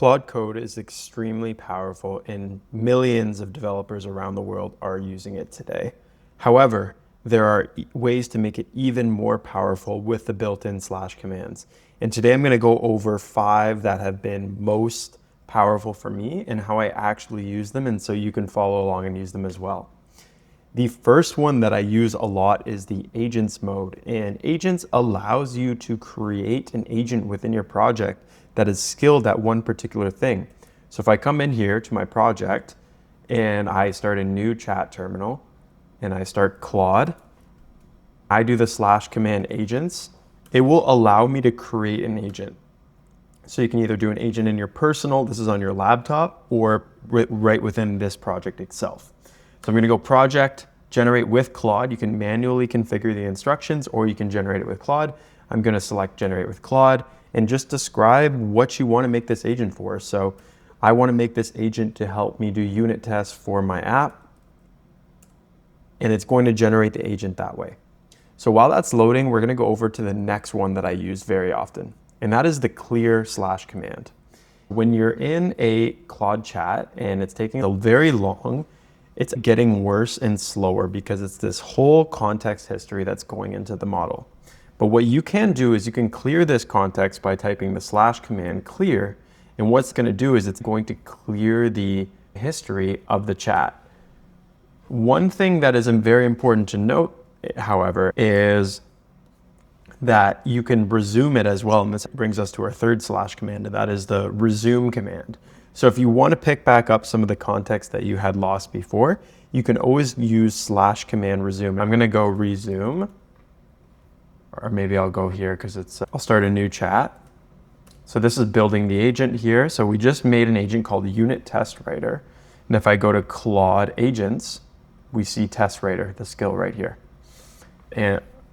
Claude Code is extremely powerful and millions of developers around the world are using it today. However, there are ways to make it even more powerful with the built-in slash commands. And today I'm going to go over 5 that have been most powerful for me and how I actually use them, and so you can follow along and use them as well. The first one that I use a lot is the agents mode, and agents allows you to create an agent within your project that is skilled at one particular thing. So if I come in here to my project and I start a new chat terminal and I start Claude, I do the slash command agents, it will allow me to create an agent. So you can either do an agent in your personal, this is on your laptop, or right within this project itself. So I'm going to go project, generate with Claude. You can manually configure the instructions or you can generate it with Claude. I'm going to select generate with Claude and just describe what you want to make this agent for. So I want to make this agent to help me do unit tests for my app, and it's going to generate the agent that way. So while that's loading, we're going to go over to the next one that I use very often, and that is the clear slash command. When you're in a Claude chat and it's taking very long, it's getting worse and slower because it's this whole context history that's going into the model. But what you can do is you can clear this context by typing the slash command clear, and what's it's going to do is it's going to clear the history of the chat. One thing that is very important to note, however, is that you can resume it as well, and this brings us to our third slash command, and that is the resume command. So if you want to pick back up some of the context that you had lost before, you can always use slash command resume. I'm going to go resume, or maybe I'll go here because I'll start a new chat. So this is building the agent here. So we just made an agent called unit test writer. And if I go to Claude agents, we see test writer, the skill right here,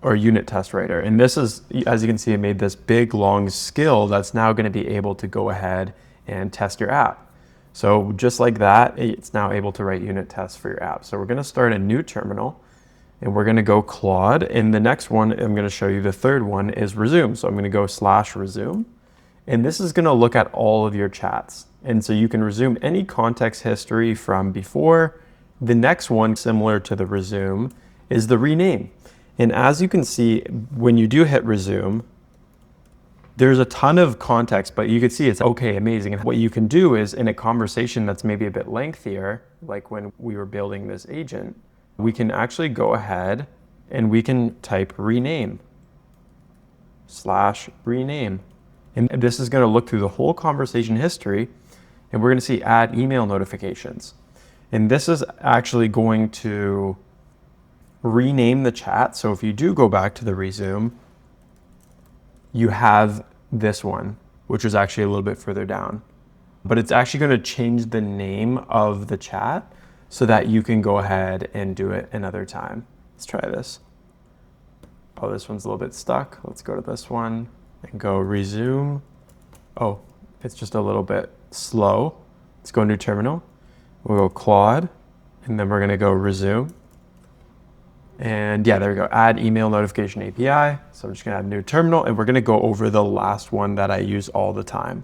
or unit test writer. And this is, as you can see, it made this big long skill that's now going to be able to go ahead and test your app. So just like that, it's now able to write unit tests for your app. So we're going to start a new terminal and we're going to go Claude. And the next one, I'm going to show you the third one is resume. So I'm going to go slash resume. And this is going to look at all of your chats. And so you can resume any context history from before. The next one, similar to the resume, is the rename. And as you can see, when you do hit resume, there's a ton of context, but you can see it's okay, amazing. And what you can do is in a conversation that's maybe a bit lengthier, like when we were building this agent, we can actually go ahead and we can type rename, slash rename. And this is going to look through the whole conversation history, and we're going to see add email notifications. And this is actually going to rename the chat. So if you do go back to the resume, you have this one, which is actually a little bit further down, but it's actually going to change the name of the chat so that you can go ahead and do it another time. Let's try this. Oh, this one's a little bit stuck. Let's go to this one and go resume. Oh, it's just a little bit slow. Let's go new terminal. We'll go Claude, and then we're going to go resume. And yeah, there we go, add email notification API. So I'm just going to add a new terminal, and we're going to go over the last one that I use all the time.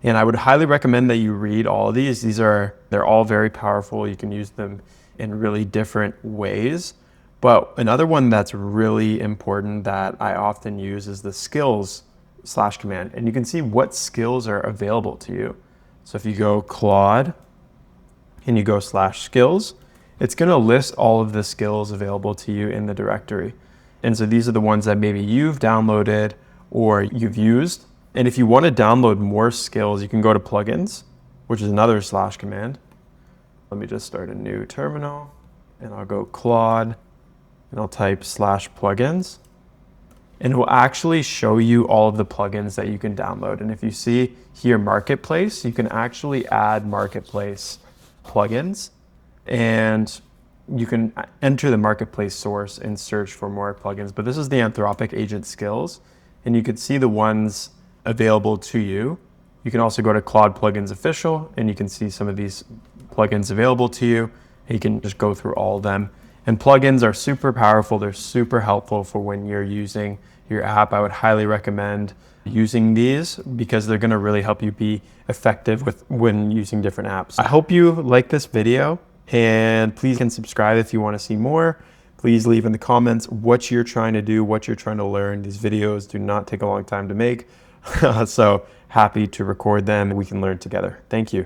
And I would highly recommend that you read all of these. They're all very powerful. You can use them in really different ways. But another one that's really important that I often use is the skills slash command. And you can see what skills are available to you. So if you go Claude and you go slash skills, it's going to list all of the skills available to you in the directory. And so these are the ones that maybe you've downloaded or you've used. And if you want to download more skills, you can go to plugins, which is another slash command. Let me just start a new terminal, and I'll go Claude, and I'll type slash plugins. And it will actually show you all of the plugins that you can download. And if you see here Marketplace, you can actually add Marketplace plugins, and you can enter the Marketplace source and search for more plugins. But this is the Anthropic agent skills, and you can see the ones available to you. You can also go to Claude Plugins Official, and you can see some of these plugins available to you. And you can just go through all of them. And plugins are super powerful. They're super helpful for when you're using your app. I would highly recommend using these because they're going to really help you be effective when using different apps. I hope you like this video, and please can subscribe if you want to see more. Please leave in the comments what you're trying to do, what you're trying to learn. These videos do not take a long time to make, so happy to record them. We can learn together. Thank you.